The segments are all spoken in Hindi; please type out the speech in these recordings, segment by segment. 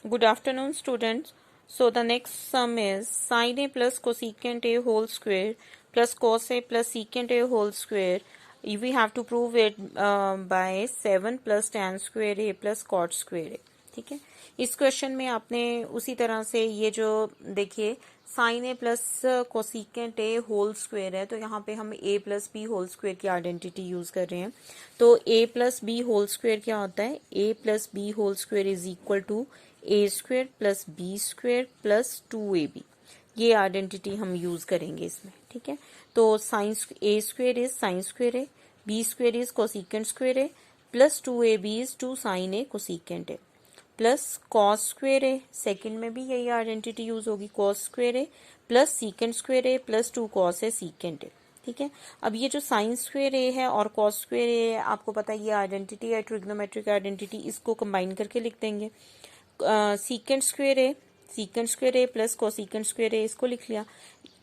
Good afternoon, students. So the next sum is sin a plus cosecant a whole square plus cos a plus secant a whole square. We have to prove it by 7 plus tan square a plus cot square a. ठीक है, इस क्वेश्चन में आपने उसी तरह से ये जो देखिए sine A plus cosecant A whole square है, तो यहाँ पे हम A plus B whole square की आइडेंटिटी यूज कर रहे हैं। तो A plus B whole square क्या होता है? A plus B whole square is equal to A square plus B square plus 2ab। ये आइडेंटिटी हम यूज करेंगे इसमें। ठीक है, तो sine A square is sine square A, B square is cosecant square A plus 2ab is 2 sine A cosecant A plus cos square A, second में भी यही आइडेंटिटी यूज होगी, cos square A plus secant square A plus 2 cos A secant A. ठीक है, अब ये जो साइन स्क्वेयर ए है और कॉस स्क्वेयर ए है, आपको पता है ये आइडेंटिटी है ट्रिग्नोमेट्रिक आइडेंटिटी, इसको कंबाइन करके लिख देंगे। Secant square A plus cosecant square ए, इसको लिख लिया।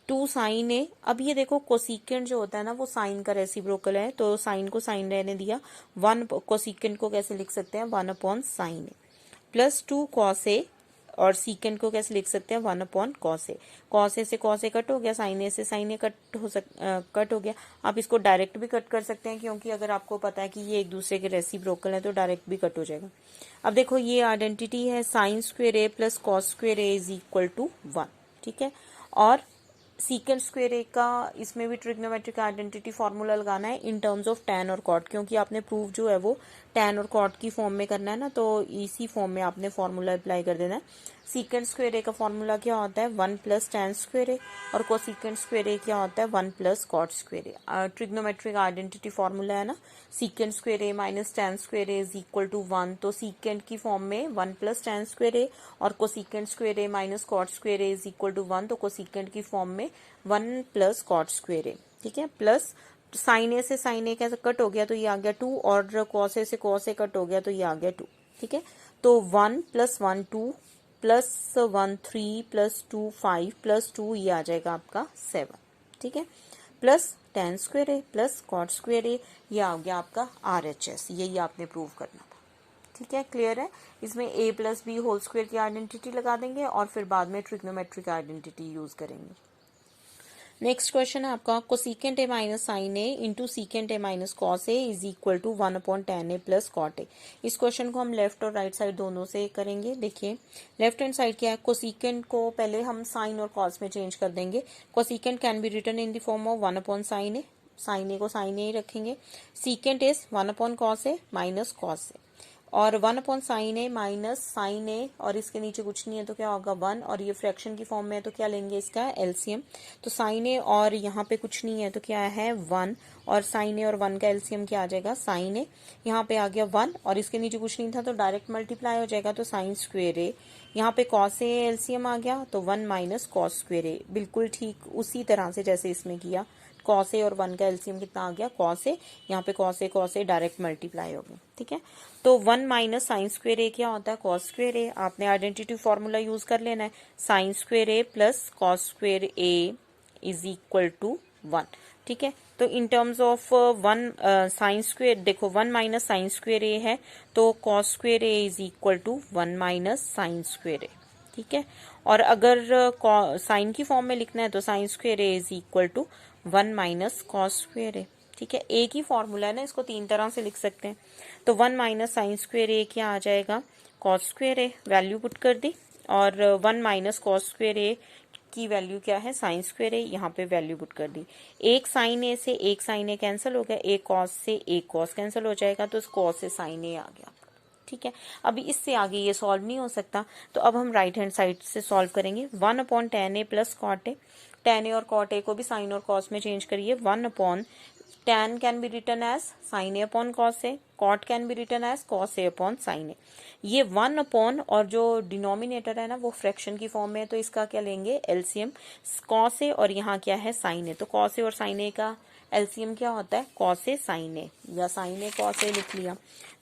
2 साइन ए, अब ये देखो कोसिकेंट जो होता है ना वो साइन का रेसिप्रोकल है, तो साइन को साइन रहने दिया। 1 कोसिकेंट को कैसे लिख सकते हैं? 1 upon sine A plus 2 cos A, और सीकेंट को कैसे लिख सकते हैं? 1 अपॉन कॉस ए। कॉस ए से कॉस ए कट हो गया, साइन ए से साइन ए कट हो गया। आप इसको डायरेक्ट भी कट कर सकते हैं, क्योंकि अगर आपको पता है कि ये एक दूसरे के रेसिप्रोकल है तो डायरेक्ट भी कट हो जाएगा। अब देखो ये आइडेंटिटी है sine square A plus cos square A is equal to 1। ठीक है, और सीकेंट स्क्वेयर ए का इसमें भी ट्रिग्नोमेट्रिक आइडेंटिटी फॉर्मूला लगाना है इन टर्म्स ऑफ टैन और कॉट, क्योंकि आपने प्रूफ जो है वो टैन और कॉट की फॉर्म में करना है ना, तो इसी फॉर्म में आपने फॉर्मूला अप्लाई कर देना है। सीकेंट स्क्वेयर ए का फॉर्मूला क्या होता है? 1 प्लस टैन स्क्वेयर ए, और कोसिकेंट स्क्वेयर ए क्या होता है? 1 plus cot square A. Trigonometric identity formula है ना, secant square A minus tan square A is equal to 1, तो सीकेंट की फॉर्म में 1 प्लस टैन स्क्वेयर ए और cosecant square A minus cot square A is equal to 1, तो कोसिकेंट की फॉर्म में 1 प्लस कॉट स्क्वेयर ए। ठीक है, प्लस साइन ए से साइन ए कैसे कट हो गया तो ये आ गया 2, और कॉस ए से कॉस ए कट हो गया तो ये आ गया 2। ठीक है, तो 1 प्लस 1 2 प्लस 1 3 प्लस 2 5 प्लस 2 ये आ जाएगा आपका 7। ठीक है, plus tan square A plus cot square ए, ये आ गया आपका RHS। यही आपने प्रूव करना था। ठीक है, क्लियर है? इसमें a plus B whole square की आइडेंटिटी लगा देंगे और फिर बाद में ट्रिग्नोमेट्रिक आइडेंटिटी यूज करेंगे। नेक्स्ट क्वेश्चन है आपका cosecant A minus sine A into secant A minus cos A is equal to 1 upon tan A plus cot A. इस क्वेश्चन को हम लेफ्ट और राइट साइड दोनों से करेंगे। देखिए लेफ्ट हैंड साइड क्या है, कोसिकेंट को पहले हम साइन और कॉस में चेंज कर देंगे। Cosecant can be written in the form of 1 upon sine A, sine A को साइन ए ही रखेंगे। Secant is 1 upon cos A minus cos A, और 1 upon sine A minus sine A, और इसके नीचे कुछ नहीं है तो क्या होगा 1, और ये फ्रैक्शन की फॉर्म में है तो क्या लेंगे इसका एलसीएम। तो साइन ए और यहाँ पे कुछ नहीं है तो क्या है 1, और साइन ए और 1 का एलसीएम क्या आ जाएगा? साइन ए। यहाँ पे आ गया 1 और इसके नीचे कुछ नहीं था तो डायरेक्ट मल्टीप्लाई हो जाएगा, तो साइन स्क्वेयर ए। यहाँ पे कॉस ए एलसीएम आ गया तो 1 माइनस कॉस स्क्वेयर ए, बिल्कुल ठीक उसी तरह से जैसे इसमें किया। कॉस ए और 1 का एलसीएम कितना आ गया? Cos A. यहाँ पे कॉस ए डायरेक्ट मल्टीप्लाई हो गया। ठीक है, तो 1 माइनस साइन स्क्वेयर ए क्या होता है? Cos square A. आपने आइडेंटिटी फॉर्मूला यूज कर लेना है, sine square A plus cos square A is equal to 1। ठीक है, तो in terms of 1 sine square, देखो 1 माइनस साइन स्क्वेयर ए है तो cos square A is equal to 1 minus sine square A. ठीक है, और अगर साइन की फॉर्म में लिखना है तो sine square A is equal to 1 minus cos square A. ठीक है, ए की फॉर्मूला है ना, इसको 3 तरह से लिख सकते हैं। तो 1 माइनस साइन स्क्वेयर ए क्या आ जाएगा? कॉस स्क्वेयर ए, वैल्यू पुट कर दी, और 1 माइनस कॉस स्क्वेयर ए की वैल्यू क्या है? साइन स्क्वेयर ए, यहाँ पे वैल्यू पुट कर दी। एक साइन ए से एक साइन ए कैंसिल हो गया, एक कॉस से एक कॉस कैंसिल हो जाएगा, तो कॉस से साइन ए आ गया। ठीक है, अभी इससे आगे ये सॉल्व नहीं हो सकता, तो अब हम राइट हैंड साइड से सॉल्व करेंगे। 1 upon tan A plus cot A, tan A और कॉट ए को भी साइन और कॉस में चेंज करिए। 1 upon tan can be written as sine A upon cos A, cot can be written as cos A upon sine A. ये 1 अपॉन और जो डिनोमिनेटर है ना वो फ्रैक्शन की फॉर्म में है, तो इसका क्या लेंगे? एलसीएम। कॉस ए और यहाँ क्या है? साइन ए, तो कॉस ए और साइन ए का एलसीएम क्या होता है, कॉस ए साइन ए, या साइन ए कॉस ए लिख लिया,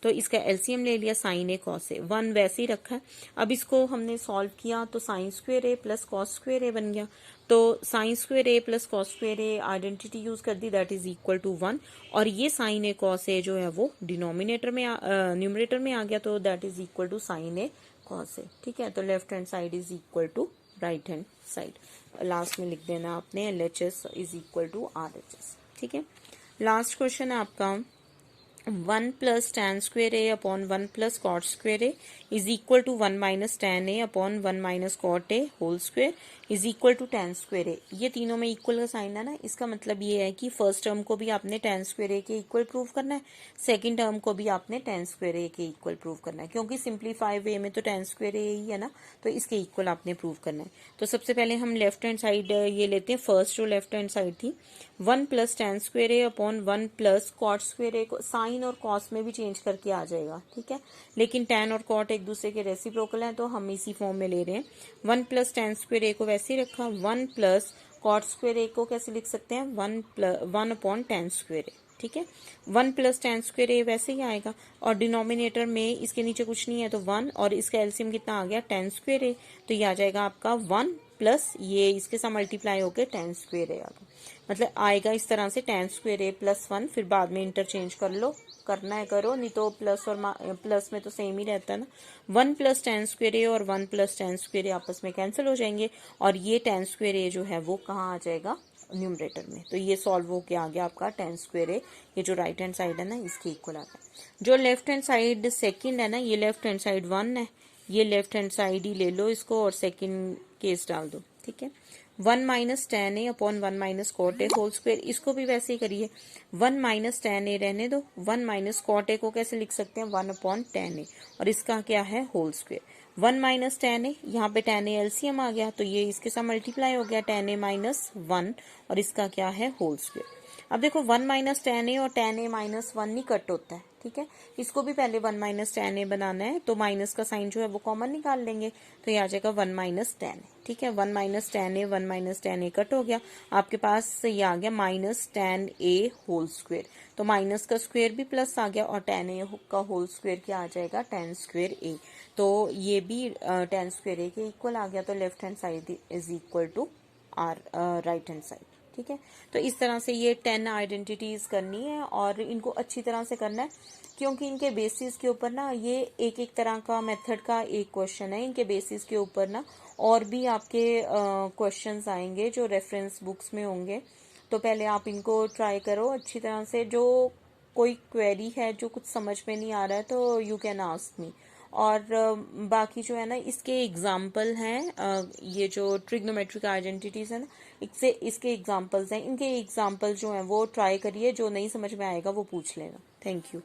तो इसका एलसीएम ले लिया साइन ए कॉस ए, 1 वैसे ही रखा है। अब इसको हमने सॉल्व किया तो sine square A plus cos square ए बन गया, तो sine square A plus cos square A identity use कर दी, दैट इज इक्वल टू 1, और ये साइन ए कॉस ए जो है वो डिनोमिनेटर में न्यूमरेटर में आ गया, तो that is equal to sine A cos A. ठीक है, तो left hand side is equal to right hand side, last में लिख देना आपने LHS is equal to RHS। ठीक है, लास्ट क्वेश्चन है आपका 1 plus tan square A upon 1 plus cot square A is equal to 1 minus tan A upon 1 minus cot A whole square is equal to tan square ए। ये तीनों में इक्वल का साइन है ना, इसका मतलब ये है कि फर्स्ट टर्म को भी आपने टेन स्क्वेयर ए के इक्वल प्रूव करना है, सेकंड टर्म को भी आपने टेन स्क्वेयर ए के इक्वल प्रूव करना है, क्योंकि सिंप्लीफाई वे में तो टेन स्क्वेयर ए ही है ना, तो इसके इक्वल आपने प्रूव करना है। तो सबसे पहले हम लेफ्ट हैंड साइड ये लेते हैं, फर्स्ट जो लेफ्ट हैंड साइड थी 1 plus tan square A upon 1 plus cot square ए, को साइन और कॉस में भी चेंज करके आ जाएगा। ठीक है, लेकिन टेन और कॉट एक दूसरे के रेसिप्रोकल हैं, तो हम इसी फॉर्म में ले रहे हैं। 1 प्लस टेन स्क्वेयर ए को वैसे ही रखा, 1 प्लस कॉट स्क्वेयर ए को कैसे लिख सकते हैं, 1 अपॉन टेन स्क्वेयर ए। ठीक है, 1 प्लस टेन स्क्वेयर ए वैसे ही आएगा, और डिनोमिनेटर में इसके नीचे कुछ नहीं है तो 1, और इसका एलसीएम कितना आ गया, टेन स्क्वेयर ए, तो ये आ जाएगा आपका 1 प्लस ये इसके साथ मल्टीप्लाई होकर टेन स्क्वेयर ए आ गया, मतलब आएगा इस तरह से टेन स्क्वेयर ए प्लस 1, फिर बाद में इंटरचेंज कर लो, करना है करो, नहीं तो प्लस और प्लस में तो सेम ही रहता है ना। 1 प्लस टेन स्क्वेयर ए और 1 प्लस टेन स्क्वेयर ए आपस में कैंसिल हो जाएंगे, और ये टेन स्क्वेयर ए जो है वो कहाँ आ जाएगा, न्यूमरेटर में, तो ये सॉल्व होके आ गया आपका टेन स्क्वेयर ए, ये जो राइट हैंड साइड है ना इसके इक्वल आ गया। जो लेफ्ट हैंड साइड सेकंड है ना, ये लेफ्ट हैंड साइड 1 है, ये लेफ्ट हैंड साइड ही ले लो इसको और सेकंड केस डाल दो। ठीक है, 1 minus tan A upon 1 minus cot A whole square, इसको भी वैसे ही करिए, 1 माइनस टेन ए रहने दो, 1 माइनस कॉट ए को कैसे लिख सकते हैं, 1 अपॉन टेन ए, और इसका क्या है, होल स्क्वेयर। 1 माइनस टेन ए, यहाँ पे टेन ए एलसीएम आ गया, तो ये इसके साथ मल्टीप्लाई हो गया, टेन ए माइनस 1, और इसका क्या है, होल स्क्वेयर। अब देखो 1 माइनस टेन ए और टेन ए माइनस 1 नहीं कट होता है। ठीक है, इसको भी पहले 1 माइनस टेन ए बनाना है, तो माइनस का साइन जो है वो कॉमन निकाल लेंगे, तो ये आ जाएगा 1 माइनस टेन ए। ठीक है, 1 माइनस टेन ए 1 माइनस टेन ए कट हो गया, आपके पास ये आ गया माइनस टेन ए होल स्क्वेयर, तो माइनस का स्क्वेयर भी प्लस आ गया, और टेन ए का होल स्क्वेयर क्या आ जाएगा, टेन स्क्वेयर ए, तो ये भी टेन स्क्वेयर ए के इक्वल आ गया, तो left hand side is equal to are right hand side. ठीक है, तो इस तरह से ये 10 आइडेंटिटीज करनी है, और इनको अच्छी तरह से करना है, क्योंकि इनके बेसिस के ऊपर ना ये एक एक तरह का मेथड का एक क्वेश्चन है, इनके बेसिस के ऊपर ना और भी आपके क्वेश्चंस आएंगे जो रेफरेंस बुक्स में होंगे, तो पहले आप इनको ट्राई करो अच्छी तरह से। जो कोई क्वेरी है, जो कुछ समझ में नहीं आ रहा है, तो यू कैन आस्क मी, और बाकी जो है ना इसके एग्जाम्पल हैं, ये जो ट्रिग्नोमेट्रिक आइडेंटिटीज है ना, इसके एग्जाम्पल्स हैं, इनके एग्जाम्पल जो हैं वो ट्राई करिए, जो नहीं समझ में आएगा वो पूछ लेना। Thank you.